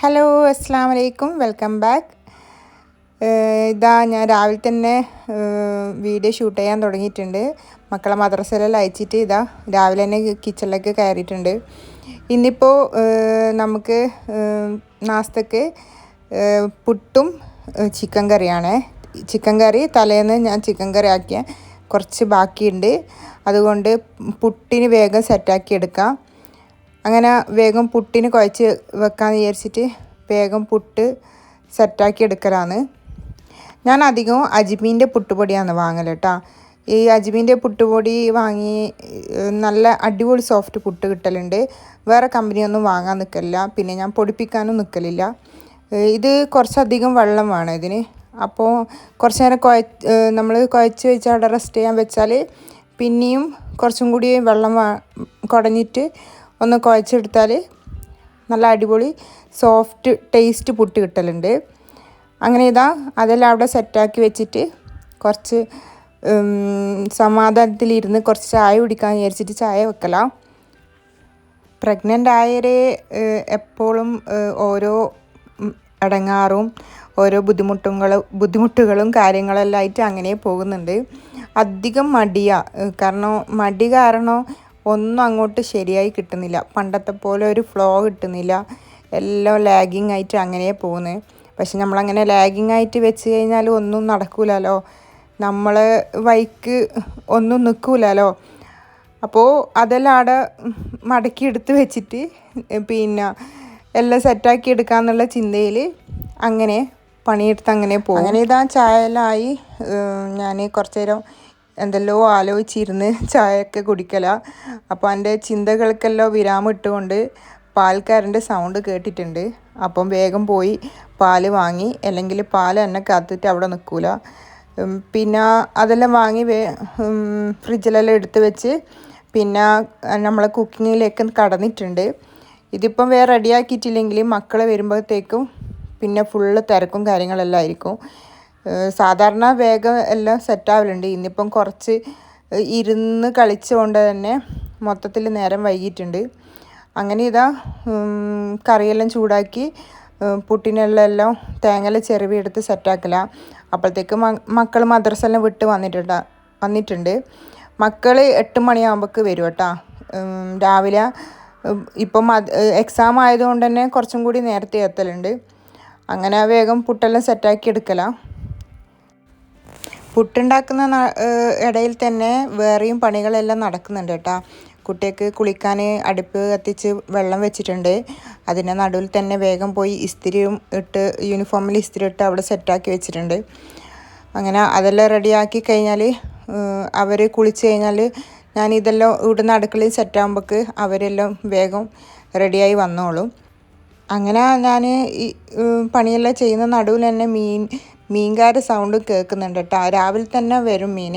Hello അസ്സാം വലൈക്കും welcome back. ഇതാ ഞാൻ രാവിലെ തന്നെ വീഡിയോ ഷൂട്ട് ചെയ്യാൻ തുടങ്ങിയിട്ടുണ്ട്. മക്കളെ മദ്രസയിലെല്ലാം അയച്ചിട്ട് ഇതാ രാവിലെ തന്നെ കിച്ചണിലേക്ക് കയറിയിട്ടുണ്ട്. ഇന്നിപ്പോൾ നമുക്ക് നാസ്തക്ക് പുട്ടും ചിക്കൻ കറിയാണ്. ചിക്കൻ കറി തലേന്ന് ഞാൻ ചിക്കൻ കറി ആക്കിയ കുറച്ച് ബാക്കിയുണ്ട്. അതുകൊണ്ട് പുട്ടിന് വേഗം സെറ്റാക്കി എടുക്കാം. അങ്ങനെ വേഗം പുട്ടിന് കുഴച്ച് വെക്കാമെന്ന് വിചാരിച്ചിട്ട് വേഗം പുട്ട് സെറ്റാക്കി എടുക്കലാണ്. ഞാൻ അധികവും അജ്മീൻ്റെ പുട്ടുപൊടിയാണ് വാങ്ങൽ കേട്ടോ. ഈ അജ്മീൻ്റെ പുട്ടുപൊടി വാങ്ങി നല്ല അടിപൊളി സോഫ്റ്റ് പുട്ട് കിട്ടലുണ്ട്. വേറെ കമ്പനിയൊന്നും വാങ്ങാൻ നിൽക്കലില്ല. പിന്നെ ഞാൻ പൊടിപ്പിക്കാനും നിൽക്കലില്ല. ഇത് കുറച്ചധികം വെള്ളം വേണം ഇതിന്. അപ്പോൾ കുറച്ച് നേരം നമ്മൾ കുഴച്ച് വെച്ച് അവിടെ റെസ്റ്റ് ചെയ്യാൻ വെച്ചാൽ പിന്നെയും കുറച്ചും കൂടി വെള്ളം കുടഞ്ഞിട്ട് ഒന്ന് കുഴച്ചെടുത്താൽ നല്ല അടിപൊളി സോഫ്റ്റ് ടേസ്റ്റ് പുട്ട് കിട്ടലുണ്ട്. അങ്ങനെ ഇതാ അതെല്ലാം അവിടെ സെറ്റാക്കി വെച്ചിട്ട് കുറച്ച് സമാധാനത്തിലിരുന്ന് കുറച്ച് ചായ കുടിക്കാമെന്ന് വിചാരിച്ചിട്ട് ചായ വെക്കലാം. പ്രഗ്നൻ്റ് ആയവരെ എപ്പോഴും ഓരോ ഇടങ്ങാറും ഓരോ ബുദ്ധിമുട്ടുകളും കാര്യങ്ങളെല്ലാം ആയിട്ട് അങ്ങനെ പോകുന്നുണ്ട്. അധികം കാരണം ഒന്നും അങ്ങോട്ട് ശരിയായി കിട്ടുന്നില്ല. പണ്ടത്തെ പോലെ ഒരു ഫ്ലോ കിട്ടുന്നില്ല. എല്ലാം ലാഗിങ് ആയിട്ട് അങ്ങനെ പോകുന്നത്. പക്ഷെ നമ്മളങ്ങനെ ലാഗിങ് ആയിട്ട് വെച്ച് കഴിഞ്ഞാൽ ഒന്നും നടക്കൂലല്ലോ. നമ്മൾ വഴിക്ക് ഒന്നും നിൽക്കൂലല്ലോ. അപ്പോൾ അതെല്ലാം അവിടെ മടക്കി എടുത്ത് വെച്ചിട്ട് പിന്നെ എല്ലാം സെറ്റാക്കി എടുക്കാമെന്നുള്ള ചിന്തയിൽ അങ്ങനെ പണിയെടുത്ത് അങ്ങനെ പോകും. അങ്ങനെ ഇതാ ചായയെല്ലാം ആയി. ഞാൻ കുറച്ച് നേരം എന്തെല്ലോ ആലോചിച്ചിരുന്ന് ചായയൊക്കെ കുടിക്കലാണ്. അപ്പോൾ എൻ്റെ ചിന്തകൾക്കെല്ലാം വിരാമം ഇട്ടുകൊണ്ട് പാൽക്കാരൻ്റെ സൗണ്ട് കേട്ടിട്ടുണ്ട്. അപ്പം വേഗം പോയി പാല് വാങ്ങി. അല്ലെങ്കിൽ പാൽ എന്നെ കാത്തിട്ട് അവിടെ നിൽക്കൂല. പിന്നെ അതെല്ലാം വാങ്ങി ഫ്രിഡ്ജിലെല്ലാം എടുത്ത് വെച്ച് പിന്നെ നമ്മളെ കുക്കിങ്ങിലേക്ക് കടന്നിട്ടുണ്ട്. ഇതിപ്പം വേറെ റെഡിയാക്കിയിട്ടില്ലെങ്കിൽ മക്കൾ വരുമ്പോഴത്തേക്കും പിന്നെ ഫുള്ള് തിരക്കും കാര്യങ്ങളെല്ലാം ആയിരിക്കും. സാധാരണ വേഗം എല്ലാം സെറ്റാവലുണ്ട്. ഇന്നിപ്പം കുറച്ച് ഇരുന്ന് കളിച്ചുകൊണ്ട് തന്നെ മൊത്തത്തിൽ നേരം വൈകിയിട്ടുണ്ട്. അങ്ങനെ ഇതാ കറിയെല്ലാം ചൂടാക്കി പുട്ടിനെല്ലാം തേങ്ങയെല്ലാം ചിരവി എടുത്ത് സെറ്റാക്കല. അപ്പോഴത്തേക്ക് മക്കൾ മദ്രസെല്ലാം വിട്ട് വന്നിട്ടുണ്ട്. മക്കൾ 8 മണിയാകുമ്പോഴേക്ക് വരും കേട്ടോ. രാവിലെ ഇപ്പം എക്സാം ആയതുകൊണ്ട് തന്നെ കുറച്ചും കൂടി നേരത്തെ എത്തലുണ്ട്. അങ്ങനെ വേഗം പുട്ടെല്ലാം സെറ്റാക്കി എടുക്കലാണ്. പുട്ടുണ്ടാക്കുന്ന ഇടയിൽ തന്നെ വേറെയും പണികളെല്ലാം നടക്കുന്നുണ്ട് കേട്ടോ. കുട്ടിക്ക് കുളിക്കാൻ അടുപ്പ് കത്തിച്ച് വെള്ളം വെച്ചിട്ടുണ്ട്. അതിൻ്റെ നടുവിൽ തന്നെ വേഗം പോയി ഇസ്തിരിയും ഇട്ട് യൂണിഫോമിൽ ഇസ്തിരി ഇട്ട് അവിടെ സെറ്റാക്കി വെച്ചിട്ടുണ്ട്. അങ്ങനെ അതെല്ലാം റെഡിയാക്കി കഴിഞ്ഞാൽ അവർ കുളിച്ച് കഴിഞ്ഞാൽ ഞാൻ ഇതെല്ലാം ഇവിടുന്ന് അടുക്കളയിൽ സെറ്റാകുമ്പോഴേക്ക് അവരെല്ലാം വേഗം റെഡിയായി വന്നോളും. അങ്ങനെ ഞാൻ ഈ പണിയെല്ലാം ചെയ്യുന്ന നടുവിൽ തന്നെ മീൻകാരുടെ സൗണ്ട് കേൾക്കുന്നുണ്ട് കേട്ടോ. രാവിലെ തന്നെ വരും മീൻ.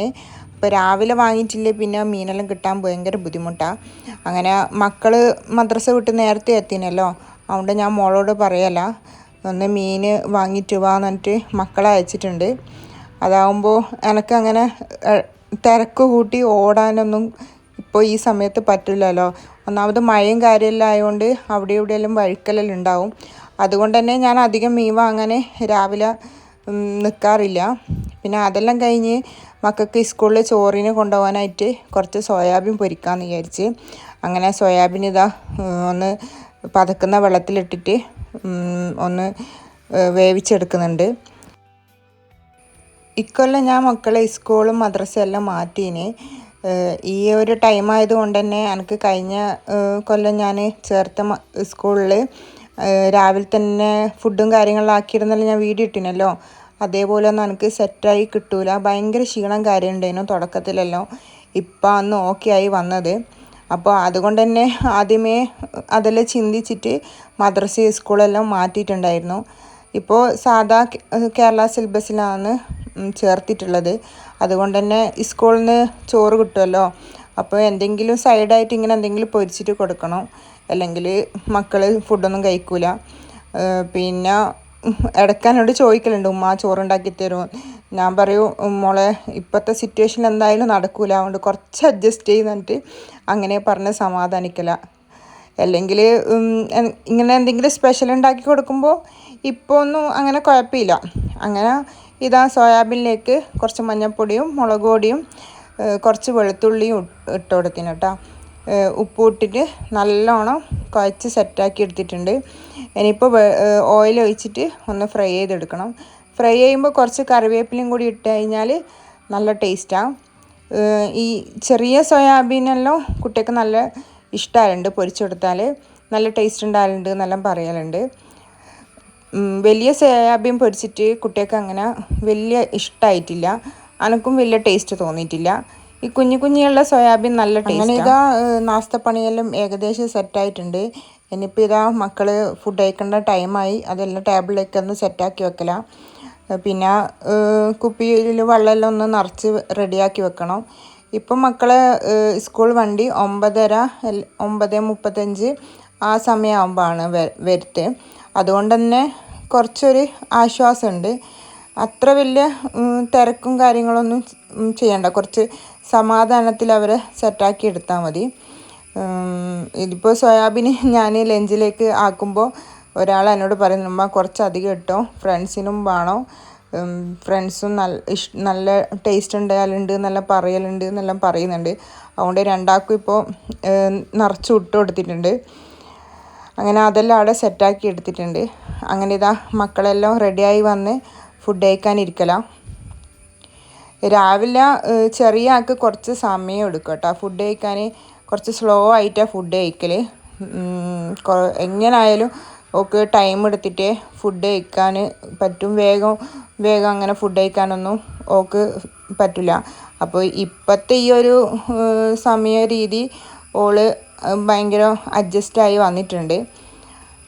അപ്പോൾ രാവിലെ വാങ്ങിയിട്ടില്ലേ പിന്നെ മീനെല്ലാം കിട്ടാൻ ഭയങ്കര ബുദ്ധിമുട്ടാണ്. അങ്ങനെ മക്കൾ മദ്രസ വിട്ട് നേരത്തെ എത്തിനല്ലോ. അതുകൊണ്ട് ഞാൻ മോളോട് പറയല ഒന്ന് മീൻ വാങ്ങിയിട്ട് വാന്ന് പറഞ്ഞിട്ട് മക്കളെ അയച്ചിട്ടുണ്ട്. അതാവുമ്പോൾ എനിക്കങ്ങനെ തിരക്ക് കൂട്ടി ഓടാനൊന്നും ഇപ്പോൾ ഈ സമയത്ത് പറ്റില്ലല്ലോ. ഒന്നാമത് മഴയും കാര്യമെല്ലാം ആയതുകൊണ്ട് അവിടെ ഇവിടെയെല്ലാം വഴുക്കലെല്ലാം ഉണ്ടാവും. അതുകൊണ്ട് തന്നെ ഞാൻ അധികം മീൻ വാങ്ങാൻ രാവിലെ നിൽക്കാറില്ല. പിന്നെ അതെല്ലാം കഴിഞ്ഞ് മക്കൾക്ക് സ്കൂളിൽ ചോറിന് കൊണ്ടുപോകാനായിട്ട് കുറച്ച് സോയാബീൻ പൊരിക്കാമെന്ന് വിചാരിച്ച് അങ്ങനെ സോയാബീൻ ഇതാ ഒന്ന് പതക്കുന്ന വെള്ളത്തിലിട്ടിട്ട് ഒന്ന് വേവിച്ചെടുക്കുന്നുണ്ട്. ഇക്കൊല്ലം ഞാൻ മക്കളെ സ്കൂളും മദ്രസയും എല്ലാം മാറ്റീന്. ഈ ഒരു ടൈം ആയതുകൊണ്ട് തന്നെ എനിക്ക് കഴിഞ്ഞ കൊല്ലം ഞാൻ ചേർത്ത സ്കൂളിൽ രാവിലെ തന്നെ ഫുഡും കാര്യങ്ങളെല്ലാം ആക്കിയിരുന്നല്ലോ ഞാൻ വീഡിയോ ഇട്ടിനല്ലോ. അതേപോലെ ഒന്നും എനിക്ക് സെറ്റായി കിട്ടൂല. ഭയങ്കര ക്ഷീണം കാര്യം ഉണ്ടായിരുന്നു തുടക്കത്തിലെല്ലാം. ഇപ്പം അന്ന് ഓക്കെ ആയി വന്നത്. അപ്പോൾ അതുകൊണ്ട് തന്നെ ആദ്യമേ അതെല്ലാം ചിന്തിച്ചിട്ട് മദ്രസ സ്കൂളെല്ലാം മാറ്റിയിട്ടുണ്ടായിരുന്നു. ഇപ്പോൾ സാധാ കേരള സിലബസിലാണ് ചേർത്തിട്ടുള്ളത്. അതുകൊണ്ട് തന്നെ സ്കൂളിൽ നിന്ന് ചോറ് കിട്ടുമല്ലോ. അപ്പോൾ എന്തെങ്കിലും സൈഡായിട്ട് ഇങ്ങനെ എന്തെങ്കിലും പൊരിച്ചിട്ട് കൊടുക്കണം. അല്ലെങ്കിൽ മക്കൾ ഫുഡൊന്നും കഴിക്കൂല. പിന്നെ ഇടയ്ക്കെന്നോട് ചോദിക്കലുണ്ട് ഉമ്മ ചോറുണ്ടാക്കി തരുമോ. ഞാൻ പറയും മോളെ ഇപ്പോഴത്തെ സിറ്റുവേഷൻ എന്തായാലും നടക്കൂല, അതുകൊണ്ട് കുറച്ച് അഡ്ജസ്റ്റ് ചെയ്യുന്നിട്ട് അങ്ങനെ പറഞ്ഞ് സമാധാനിക്കല. അല്ലെങ്കിൽ ഇങ്ങനെ എന്തെങ്കിലും സ്പെഷ്യൽ ഉണ്ടാക്കി കൊടുക്കുമ്പോൾ ഇപ്പോൾ ഒന്നും അങ്ങനെ കുഴപ്പമില്ല. അങ്ങനെ ഇതാ സോയാബീനിലേക്ക് കുറച്ച് മഞ്ഞൾപ്പൊടിയും മുളക് പൊടിയും കുറച്ച് വെളുത്തുള്ളിയും ഇട്ട് കൊടുത്തിന് കേട്ടോ. ഉപ്പ് ഇട്ടിട്ട് നല്ലോണം കുഴച്ച് സെറ്റാക്കി എടുത്തിട്ടുണ്ട്. ഇനിയിപ്പോൾ ഓയിൽ ഒഴിച്ചിട്ട് ഒന്ന് ഫ്രൈ ചെയ്തെടുക്കണം. ഫ്രൈ ചെയ്യുമ്പോൾ കുറച്ച് കറിവേപ്പിലയും കൂടി ഇട്ട് കഴിഞ്ഞാൽ നല്ല ടേസ്റ്റാണ്. ഈ ചെറിയ സോയാബീനെല്ലാം കുട്ടികൾക്ക് നല്ല ഇഷ്ടമായിട്ടുണ്ട്, പൊരിച്ചു കൊടുത്താൽ നല്ല ടേസ്റ്റ് ഉണ്ടാകലുണ്ട് എന്നെല്ലാം പറയലുണ്ട്. വലിയ സോയാബീൻ പൊരിച്ചിട്ട് കുട്ടികൾക്ക് അങ്ങനെ വലിയ ഇഷ്ടമായിട്ടില്ല, എനിക്കും വലിയ ടേസ്റ്റ് തോന്നിയിട്ടില്ല. ഈ കുഞ്ഞു കുഞ്ഞുള്ള സോയാബീൻ നല്ല ടേസ്റ്റ്. അങ്ങനെ ഇതാ നാസ്തപ്പണിയെല്ലാം ഏകദേശം സെറ്റായിട്ടുണ്ട്. ഇനിയിപ്പോൾ ഇതാ മക്കൾ ഫുഡ് കഴിക്കേണ്ട ടൈമായി, അതെല്ലാം ടേബിളിലേക്ക് ഒന്ന് സെറ്റാക്കി വെക്കലാം. പിന്നെ കുപ്പിയിൽ വെള്ളമെല്ലാം ഒന്ന് നിറച്ച് റെഡിയാക്കി വെക്കണം. ഇപ്പം മക്കളെ സ്കൂൾ വണ്ടി 9:35 ആ സമയമാകുമ്പോഴാണ് വരുത്ത്. അതുകൊണ്ട് തന്നെ കുറച്ചൊരു ആശ്വാസമുണ്ട്. അത്ര വലിയ തിരക്കും കാര്യങ്ങളൊന്നും ചെയ്യണ്ട, കുറച്ച് സമാധാനത്തിൽ അവരെ സെറ്റാക്കി എടുത്താൽ മതി. ഇതിപ്പോൾ സോയാബീൻ ഞാൻ ലഞ്ചിലേക്ക് ആക്കുമ്പോൾ ഒരാൾ എന്നോട് പറയുന്നു, കുറച്ചധികം ഇട്ടോ, ഫ്രണ്ട്സിനും വേണോ, ഫ്രണ്ട്സും നല്ല ടേസ്റ്റ് ഉണ്ടായാലുണ്ട് എന്നെല്ലാം പറയലുണ്ട് എന്നെല്ലാം പറയുന്നുണ്ട്. അതുകൊണ്ട് രണ്ടാൾക്കും ഇപ്പോൾ നിറച്ച് ഇട്ട് കൊടുത്തിട്ടുണ്ട്. അങ്ങനെ അതെല്ലാം അവിടെ സെറ്റാക്കി എടുത്തിട്ടുണ്ട്. അങ്ങനെ ഇതാ മക്കളെല്ലാം റെഡിയായി വന്ന് ഫുഡ് കഴിക്കാനിരിക്കലാണ്. രാവിലെ ചെറിയ ആൾക്ക് കുറച്ച് സമയം എടുക്കും കേട്ടോ ഫുഡ് കഴിക്കാൻ. കുറച്ച് സ്ലോ ആയിട്ടാണ് ഫുഡ് കഴിക്കൽ. എങ്ങനായാലും ഓക്ക് ടൈം എടുത്തിട്ടേ ഫുഡ് കഴിക്കാൻ പറ്റും. വേഗം അങ്ങനെ ഫുഡ് കഴിക്കാനൊന്നും ഓക്ക് പറ്റില്ല. അപ്പോൾ ഇപ്പോഴത്തെ ഈ ഒരു സമയ രീതി ഓള് ഭയങ്കര അഡ്ജസ്റ്റായി വന്നിട്ടുണ്ട്.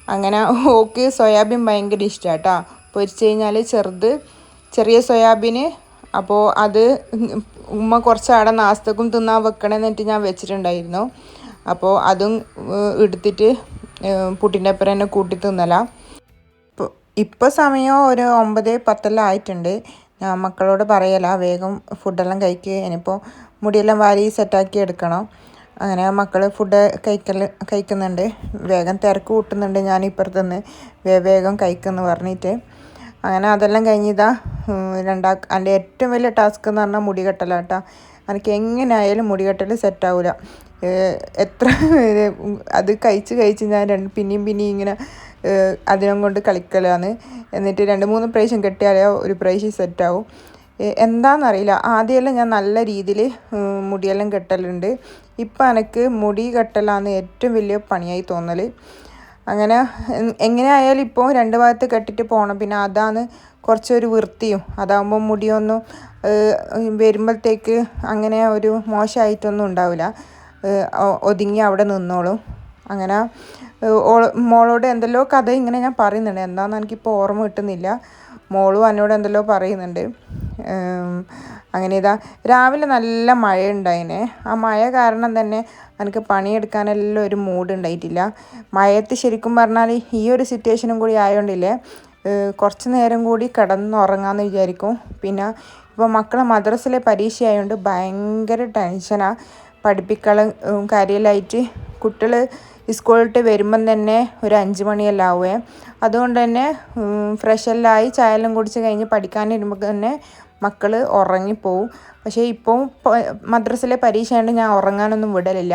അങ്ങനെ ഓക്ക് സോയാബീൻ ഭയങ്കര ഇഷ്ടമാണ് കേട്ടോ. പൊരിച്ച് കഴിഞ്ഞാൽ ചെറിയ സോയാബീന്. അപ്പോൾ അത് ഉമ്മ കുറച്ച് അവിടെ നാസ്തക്കും തിന്നാൻ വെക്കണമെന്നിട്ട് ഞാൻ വെച്ചിട്ടുണ്ടായിരുന്നു. അപ്പോൾ അതും എടുത്തിട്ട് പുട്ടിൻ്റെ ഒപ്പം തന്നെ കൂട്ടി തിന്നലാണ്. ഇപ്പോൾ സമയം ഒരു 9:10 ആയിട്ടുണ്ട്. ഞാൻ മക്കളോട് പറയല വേഗം ഫുഡെല്ലാം കഴിക്കുക, ഇനിയിപ്പോൾ മുടിയെല്ലാം വാരി സെറ്റാക്കി എടുക്കണം. അങ്ങനെ മക്കൾ ഫുഡ് കഴിക്കുന്നുണ്ട്. വേഗം തിരക്ക് കൂട്ടുന്നുണ്ട്, ഞാൻ ഇപ്പുറത്തുനിന്ന് വേഗം കഴിക്കുമെന്ന് പറഞ്ഞിട്ട്. അങ്ങനെ അതെല്ലാം കഴിഞ്ഞിതാ എൻ്റെ ഏറ്റവും വലിയ ടാസ്ക് എന്ന് പറഞ്ഞാൽ മുടി കെട്ടലാണ് കേട്ടോ. എനിക്ക് എങ്ങനെയായാലും മുടി കെട്ടൽ സെറ്റാവില്ല. എത്ര അത് കഴിച്ച് ഞാൻ പിന്നെയും ഇങ്ങനെ അതിനം കൊണ്ട് കളിക്കലാണ്. എന്നിട്ട് 2-3 പ്രാവശ്യം കെട്ടിയാലേ ഒരു പ്രാവശ്യം സെറ്റാവും. എന്താണെന്നറിയില്ല, ആദ്യമെല്ലാം ഞാൻ നല്ല രീതിയിൽ മുടിയെല്ലാം കെട്ടലുണ്ട്. ഇപ്പം എനിക്ക് മുടി കെട്ടലാണ് ഏറ്റവും വലിയ പണിയായി തോന്നൽ. അങ്ങനെ എങ്ങനെയായാലും ഇപ്പോൾ 2 ഭാഗത്ത് കെട്ടിട്ട് പോകണം. പിന്നെ അതാണ് കുറച്ചൊരു വൃത്തിയും, അതാകുമ്പോൾ മുടിയൊന്നും വരുമ്പോഴത്തേക്ക് അങ്ങനെ ഒരു മോശമായിട്ടൊന്നും ഉണ്ടാവില്ല, ഒതുങ്ങി അവിടെ നിന്നോളും. അങ്ങനെ മോളോട് എന്തെല്ലോ കഥ ഇങ്ങനെ ഞാൻ പറയുന്നുണ്ട്, എന്താണെന്ന് എനിക്കിപ്പോൾ ഓർമ്മ കിട്ടുന്നില്ല. മോളും എന്നോട് എന്തെല്ലോ പറയുന്നുണ്ട്. അങ്ങനെ ഇതാ രാവിലെ നല്ല മഴ ഉണ്ടായിനെ. ആ മഴ കാരണം തന്നെ എനിക്ക് പണിയെടുക്കാനെല്ലാം ഒരു മൂഡ് ഉണ്ടായിട്ടില്ല. മഴയത്ത് ശരിക്കും പറഞ്ഞാൽ ഈ ഒരു സിറ്റുവേഷനും കൂടി ആയതുകൊണ്ടില്ലേ കുറച്ച് നേരം കൂടി കിടന്നുറങ്ങാമെന്ന് വിചാരിക്കും. പിന്നെ ഇപ്പോൾ മക്കളെ മദ്രസയിലെ പരീക്ഷ ആയതുകൊണ്ട് ഭയങ്കര ടെൻഷനാണ്. പഠിപ്പിക്കലും കാര്യമെല്ലാമായിട്ട് കുട്ടികൾ സ്കൂളിട്ട് വരുമ്പം തന്നെ ഒരു 5 മണിയെല്ലാം ആവുമേ. അതുകൊണ്ട് തന്നെ ഫ്രഷെല്ലാം ചായയെല്ലാം കുടിച്ച് കഴിഞ്ഞ് പഠിക്കാനിരുമ്പോൾ തന്നെ മക്കൾ ഉറങ്ങിപ്പോവും. പക്ഷേ ഇപ്പോൾ മദ്രസയിലെ പരീക്ഷ ആയതുകൊണ്ട് ഞാൻ ഉറങ്ങാനൊന്നും വിടലില്ല.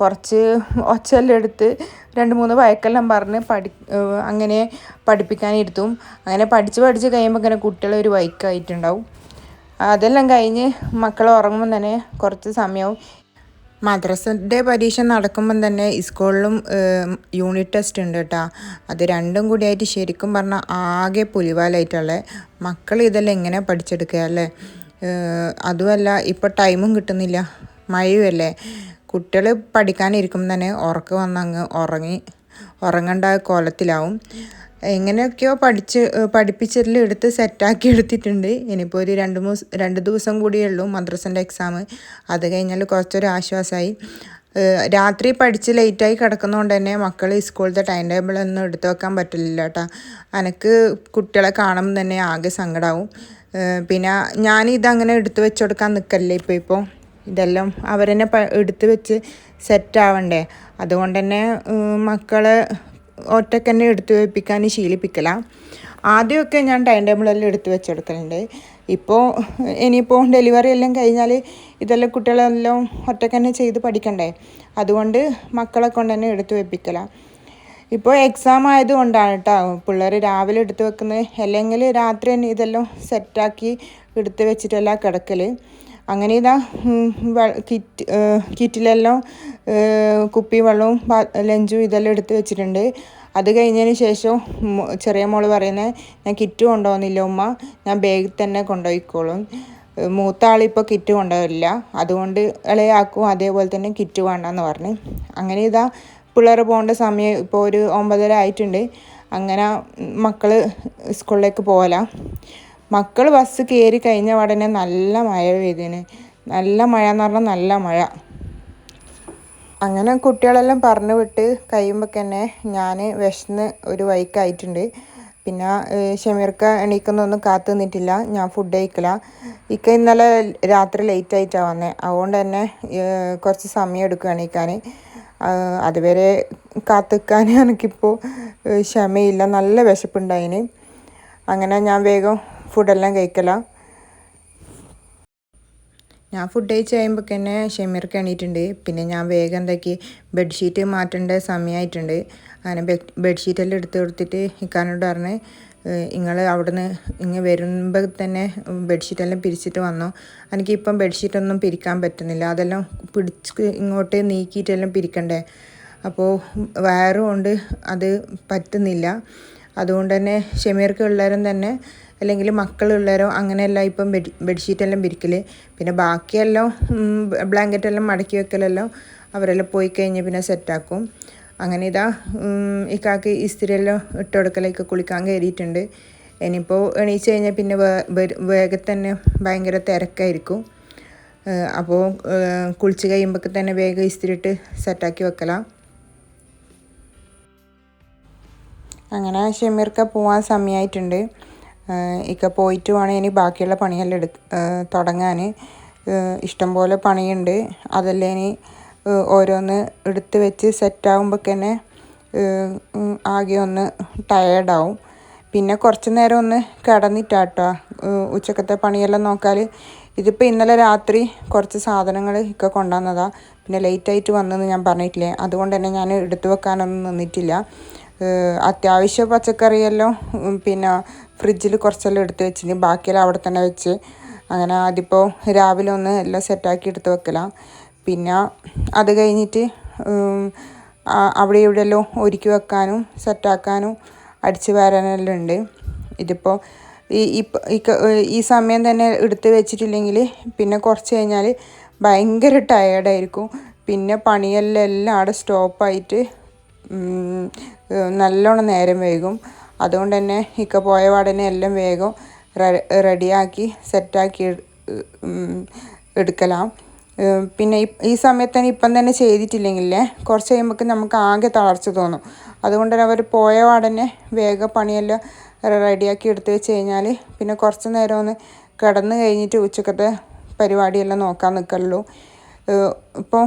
കുറച്ച് ഒച്ചെല്ലാം എടുത്ത് 2-3 വഴക്കെല്ലാം പറഞ്ഞ് അങ്ങനെ പഠിപ്പിക്കാനിരുത്തും. അങ്ങനെ പഠിച്ച് കഴിയുമ്പോൾ ഇങ്ങനെ കുട്ടികൾ ഒരു വൈക്കായിട്ടുണ്ടാവും. അതെല്ലാം കഴിഞ്ഞ് മക്കൾ ഉറങ്ങുമ്പം തന്നെ കുറച്ച് സമയവും. മദ്രസയുടെ പരീക്ഷ നടക്കുമ്പം തന്നെ സ്കൂളിലും യൂണിറ്റ് ടെസ്റ്റ് ഉണ്ട് കേട്ടോ. അത് രണ്ടും കൂടിയായിട്ട് ശരിക്കും പറഞ്ഞാൽ ആകെ പുലിവാലായിട്ടുള്ളത്. മക്കൾ ഇതെല്ലാം എങ്ങനെ പഠിച്ചെടുക്കുക അല്ലേ. അതുമല്ല ഇപ്പോൾ ടൈമും കിട്ടുന്നില്ല, മഴയുമല്ലേ. കുട്ടികൾ പഠിക്കാനിരിക്കുമ്പോൾ തന്നെ ഉറക്കം വന്നങ്ങ് ഉറങ്ങേണ്ട കോലത്തിലാവും. എങ്ങനെയൊക്കെയോ പഠിപ്പിച്ചെല്ലാം എടുത്ത് സെറ്റാക്കി എടുത്തിട്ടുണ്ട്. ഇനിയിപ്പോൾ ഒരു 2 ദിവസം കൂടിയേ ഉള്ളൂ മദ്രസൻ്റെ എക്സാം. അത് കഴിഞ്ഞാൽ കുറച്ചൊരു ആശ്വാസമായി. രാത്രി പഠിച്ച് ലേറ്റായി കിടക്കുന്നതുകൊണ്ട് തന്നെ മക്കൾ സ്കൂളിലത്തെ ടൈം ടേബിളൊന്നും എടുത്തു വെക്കാൻ പറ്റില്ല കേട്ടോ. എനിക്ക് കുട്ടികളെ കാണുമ്പോൾ തന്നെ ആകെ സങ്കടമാവും. പിന്നെ ഞാനിതങ്ങനെ എടുത്തു വെച്ച് കൊടുക്കാൻ നിൽക്കല്ലേ ഇപ്പോൾ ഇതെല്ലാം അവരെന്നെ എടുത്ത് വെച്ച് സെറ്റാവണ്ടേ. അതുകൊണ്ട് തന്നെ മക്കളെ ഒറ്റയ്ക്ക് തന്നെ എടുത്ത് വെപ്പിക്കാൻ ശീലിപ്പിക്കലാണ്. ആദ്യമൊക്കെ ഞാൻ ടൈം ടേബിളെല്ലാം എടുത്ത് വെച്ചെടുക്കലുണ്ട്. ഇനിയിപ്പോൾ ഡെലിവറി എല്ലാം കഴിഞ്ഞാൽ ഇതെല്ലാം കുട്ടികളെല്ലാം ഒറ്റയ്ക്ക് തന്നെ ചെയ്ത് പഠിക്കണ്ടേ. അതുകൊണ്ട് മക്കളെ കൊണ്ട് തന്നെ എടുത്ത് വെപ്പിക്കലാണ്. ഇപ്പോൾ എക്സാം ആയതുകൊണ്ടാണ് കേട്ടോ പിള്ളേർ രാവിലെ എടുത്ത് വെക്കുന്നത്. അല്ലെങ്കിൽ രാത്രി തന്നെ ഇതെല്ലാം സെറ്റാക്കി എടുത്ത് വെച്ചിട്ടെല്ലാം കിടക്കൽ. അങ്ങനെ ഇതാ കിറ്റിലെല്ലാം കുപ്പി വെള്ളവും ലഞ്ചും ഇതെല്ലാം എടുത്ത് വെച്ചിട്ടുണ്ട്. അത് കഴിഞ്ഞതിന് ശേഷം ചെറിയ മോള് പറയുന്നത്, ഞാൻ കിറ്റ് കൊണ്ടുപോകുന്നില്ല ഉമ്മ, ഞാൻ ബാഗിൽ തന്നെ കൊണ്ടുപോയിക്കോളും. മൂത്ത ആളിപ്പോൾ കിറ്റ് കൊണ്ടുപോകില്ല, അതുകൊണ്ട് ഇളയാക്കും അതേപോലെ തന്നെ കിറ്റ് വേണ്ടെന്ന് പറഞ്ഞ്. അങ്ങനെ ഇതാ പിള്ളേർ പോകേണ്ട സമയം ഇപ്പോൾ ഒരു 9:30 ആയിട്ടുണ്ട്. അങ്ങനെ മക്കൾ സ്കൂളിലേക്ക് പോകലാണ്. മക്കൾ ബസ് കയറി കഴിഞ്ഞ ഉടനെ നല്ല മഴ പെയ്തിന്. നല്ല മഴ എന്ന് പറഞ്ഞാൽ നല്ല മഴ. അങ്ങനെ കുട്ടികളെല്ലാം പറഞ്ഞു വിട്ട് കഴിയുമ്പോൾ തന്നെ ഞാൻ വിശന്ന് ഒരു വൈക്കായിട്ടുണ്ട്. പിന്നെ ഷമീർക്ക എണീക്കുന്നൊന്നും കാത്തു നിന്നിട്ടില്ല, ഞാൻ ഫുഡ് കഴിക്കല. ഇന്നലെ രാത്രി ലേറ്റായിട്ടാണ് വന്നത്, അതുകൊണ്ട് തന്നെ കുറച്ച് സമയം എടുക്കും എണീക്കാൻ. അതുവരെ കാത്തിക്കാൻ എനിക്കിപ്പോൾ ക്ഷമയില്ല, നല്ല വിശപ്പുണ്ടായിന്. അങ്ങനെ ഞാൻ വേഗം ഫുഡെല്ലാം കഴിക്കലാണ്. ഞാൻ ഫുഡ് കഴിച്ച് കഴിയുമ്പോൾ തന്നെ ഷമീർക്ക് എണീറ്റുണ്ട്. പിന്നെ ഞാൻ വേഗം എന്താക്കി ബെഡ്ഷീറ്റ് മാറ്റേണ്ട സമയമായിട്ടുണ്ട്. അങ്ങനെ ബെഡ്ഷീറ്റെല്ലാം എടുത്ത് കൊടുത്തിട്ട് ഇക്കാനോട് പറഞ്ഞ്, നിങ്ങൾ അവിടുന്ന് വരുമ്പോൾ തന്നെ ബെഡ്ഷീറ്റെല്ലാം പിരിച്ചിട്ട് വന്നോ, എനിക്കിപ്പം ബെഡ്ഷീറ്റൊന്നും പിരിക്കാൻ പറ്റുന്നില്ല, അതെല്ലാം പിടിച്ച് ഇങ്ങോട്ട് നീക്കിയിട്ടെല്ലാം പിരിക്കണ്ടേ. അപ്പോൾ വയറും കൊണ്ട് അത് പറ്റുന്നില്ല. അതുകൊണ്ട് തന്നെ ഷമീർക്ക് ഉള്ളവരും തന്നെ അല്ലെങ്കിൽ മക്കളുള്ളവരോ അങ്ങനെയെല്ലാം ഇപ്പം ബെഡ്ഷീറ്റെല്ലാം പിരിക്കൽ. പിന്നെ ബാക്കിയെല്ലാം ബ്ലാങ്കറ്റെല്ലാം മടക്കി വെക്കലെല്ലാം അവരെല്ലാം പോയി കഴിഞ്ഞ് പിന്നെ സെറ്റാക്കും. അങ്ങനെ ഇതാ ഇക്കാക്ക് ഇസ്തിരിയെല്ലാം ഇട്ട് കൊടുക്കലേക്ക് കുളിക്കാൻ കയറിയിട്ടുണ്ട്. ഇനിയിപ്പോൾ എണീച്ച് കഴിഞ്ഞാൽ പിന്നെ വേഗം തന്നെ ഭയങ്കര തിരക്കായിരിക്കും. അപ്പോൾ കുളിച്ച് കഴിയുമ്പോൾ തന്നെ വേഗം ഇസ്തിരി ഇട്ട് സെറ്റാക്കി വെക്കലാണ്. അങ്ങനെ ഷമീർക്ക പോകാൻ സമയമായിട്ടുണ്ട്. ഇക്ക പോയിട്ട് വേണം ഇനി ബാക്കിയുള്ള പണിയെല്ലാം തുടങ്ങാൻ. ഇഷ്ടംപോലെ പണിയുണ്ട്. അതെല്ലാം ഇനി ഓരോന്ന് എടുത്ത് വെച്ച് സെറ്റാകുമ്പോൾ തന്നെ ആകെ ഒന്ന് ടയേർഡാവും. പിന്നെ കുറച്ച് നേരം ഒന്ന് കിടന്നിട്ടാട്ടോ ഉച്ചക്കത്തെ പണിയെല്ലാം നോക്കാൻ. ഇതിപ്പോൾ ഇന്നലെ രാത്രി കുറച്ച് സാധനങ്ങൾ ഇക്ക കൊണ്ടുവന്നതാണ്. പിന്നെ ലേറ്റായിട്ട് വന്നെന്ന് ഞാൻ പറഞ്ഞിട്ടില്ലേ, അതുകൊണ്ട് തന്നെ ഞാൻ എടുത്തു വെക്കാനൊന്നും നിന്നിട്ടില്ല. അത്യാവശ്യ പച്ചക്കറിയെല്ലാം പിന്നെ ഫ്രിഡ്ജിൽ കുറച്ചെല്ലാം എടുത്ത് വെച്ചിന്, ബാക്കിയെല്ലാം അവിടെ തന്നെ വെച്ച്. അങ്ങനെ അതിപ്പോൾ രാവിലെ ഒന്ന് എല്ലാം സെറ്റാക്കി എടുത്ത് വെക്കലാണ്. പിന്നെ അത് കഴിഞ്ഞിട്ട് അവിടെ ഇവിടെയെല്ലാം ഒരുക്കി വെക്കാനും സെറ്റാക്കാനും അടിച്ച് വാരാനെല്ലാം ഉണ്ട്. ഇതിപ്പോൾ ഈ സമയം തന്നെ എടുത്ത് വെച്ചിട്ടില്ലെങ്കിൽ പിന്നെ കുറച്ച് കഴിഞ്ഞാൽ ഭയങ്കര ടയേർഡായിരിക്കും. പിന്നെ പണിയെല്ലാം അവിടെ സ്റ്റോപ്പായിട്ട് നല്ലോണം നേരം വൈകും. അതുകൊണ്ട് തന്നെ ഇക്ക പോയ പാടനെ എല്ലാം വേഗം റെഡിയാക്കി സെറ്റാക്കി എടുക്കലാം. പിന്നെ ഈ സമയത്ത് തന്നെ ഇപ്പം തന്നെ ചെയ്തിട്ടില്ലെങ്കിലേ കുറച്ച് കഴിയുമ്പോൾ നമുക്ക് ആകെ തളർച്ച തോന്നും. അതുകൊണ്ട് തന്നെ അവർ പോയ പാടനെ വേഗം പണിയെല്ലാം റെഡിയാക്കി എടുത്ത് വെച്ച് കഴിഞ്ഞാൽ പിന്നെ കുറച്ച് നേരം ഒന്ന് കിടന്ന് കഴിഞ്ഞിട്ട് ഉച്ചക്കത്തെ പരിപാടിയെല്ലാം നോക്കാൻ നിൽക്കുള്ളൂ. ഇപ്പോൾ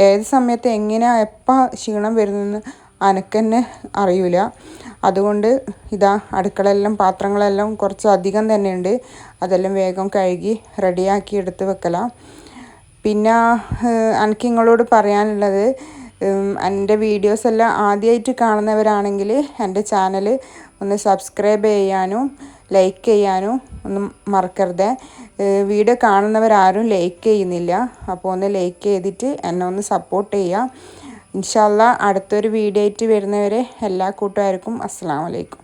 ഏത് സമയത്ത് എങ്ങനെയാണ് എപ്പോൾ ക്ഷീണം വരുന്നതെന്ന് എനിക്ക് തന്നെ അറിയില്ല. അതുകൊണ്ട് ഇതാ അടുക്കളയെല്ലാം പാത്രങ്ങളെല്ലാം കുറച്ച് അധികം തന്നെ ഉണ്ട്, അതെല്ലാം വേഗം കഴുകി റെഡിയാക്കി എടുത്ത് വെക്കലാം. പിന്നെ എനിക്ക് നിങ്ങളോട് പറയാനുള്ളത്, എൻ്റെ വീഡിയോസ് എല്ലാം ആദ്യമായിട്ട് കാണുന്നവരാണെങ്കിൽ എൻ്റെ ചാനൽ ഒന്ന് സബ്സ്ക്രൈബ് ചെയ്യാനും ലൈക്ക് ചെയ്യാനും ഒന്നും മറക്കരുത്. വീഡിയോ കാണുന്നവരാരും ലൈക്ക് ചെയ്യുന്നില്ല, അപ്പോൾ ഒന്ന് ലൈക്ക് ചെയ്തിട്ട് എന്നെ ഒന്ന് സപ്പോർട്ട് ചെയ്യുക. ഇൻഷാ അല്ലാഹ് അടുത്തൊരു വീഡിയോ ആയിട്ട് വരുന്നവരെ എല്ലാ കൂട്ടുകാർക്കും അസ്സലാമു അലൈക്കും.